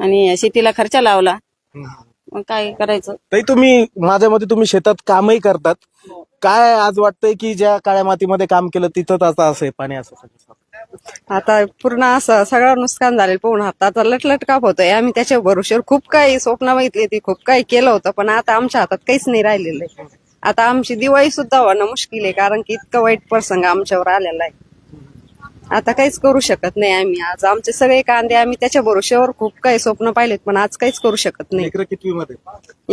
आणि शेतीला खर्च लावला. मग काय करायचं. ताई, तुम्ही माझ्या मते तुम्ही शेतात कामही करतात. काय आज वाटतंय की ज्या काळ्या मातीमध्ये काम केलं तिथंच आता असं पाणी असं आता पूर्ण असं सगळं नुकसान झालेलं पाहून आता लटलट काप होतोय. आम्ही त्याच्या भरोश्यावर खूप काही स्वप्न बघितली ती, खूप काही केलं होतं, पण आता आमच्या हातात काहीच नाही राहिलेलं आहे. आता आमची दिवाळी सुद्धा होणं मुश्किल आहे, कारण की इतका वाईट प्रसंग आमच्यावर आलेला आहे. आता काहीच करू शकत नाही आम्ही. आज आमचे सगळे कांदे आम्ही त्याच्या भरोश्यावर खूप काही स्वप्न पाहिलेत, पण आज काहीच करू शकत नाही. कितवी मध्ये?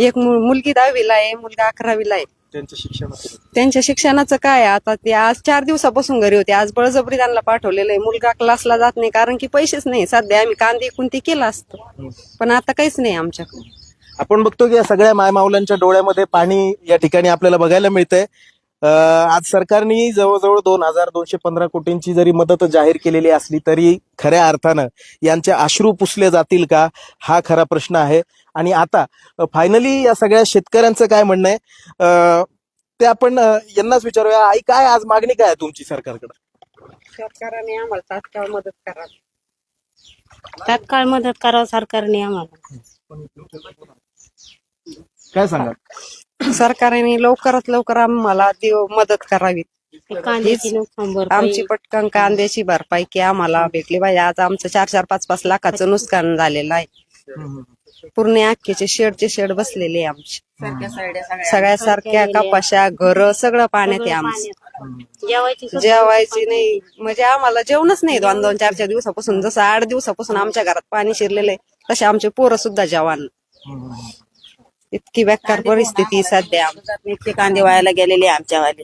एक मुलगी 10वीला आहे, मुलगा 11वीला आहे. त्यांच्या शिक्षणाचं काय आता, ते आज 4 दिवसापासून घरी होते. आज बळजबरी त्यांना पाठवलेलं आहे. मुलगा क्लासला जात नाही कारण की पैसेच नाही. सध्या आम्ही कांदे विकून ते केलं असतं, पण आता काहीच नाही आमच्याकडे. आपण बघतो की या सगळ्या मायमाऊलांच्या डोळ्यामध्ये पाणी या ठिकाणी आपल्याला बघायला मिळतंय. आज सरकारने जवळजवळ 2,215 कोटींची जरी मदत जाहीर केलेली असली तरी खऱ्या अर्थानं यांचे अश्रू पुसले जातील का, हा खरा प्रश्न आहे. आणि आता फायनली या सगळ्या शेतकऱ्यांचं काय म्हणणं आहे ते आपण यांनाच विचारूया. आई, काय आज मागणी काय आहे तुमची सरकारकडे? सरकारने आम्हाला तात्काळ मदत करावी. तात्काळ मदत करावं सरकारने आम्हाला. काय सांगा? सरकारने लवकरात लवकर आम्हाला मदत करावी. कांद्याची नुकसान भरपाई. आमची पटकन कांद्याची भरपाई की आम्हाला भेटली पाहिजे. आज आमचं 4-4, 5-5 लाखाचं नुकसान झालेलं आहे. पूर्ण अख्खेचे शेड बसलेले आहे आमचे. सगळ्या सारख्या कपाशा, घर सगळं पाण्यात आहे आमचं. जेवायची नाही म्हणजे आम्हाला जेवणच नाही 2-2, 4-4 दिवसापासून. जसं 8 दिवसापासून आमच्या घरात पाणी शिरलेलं आहे, तसे आमचे पोरं सुद्धा जेवण. इतकी बेकार परिस्थिती सध्या. इतके कांदे वायाला गेलेले आमच्यावाले.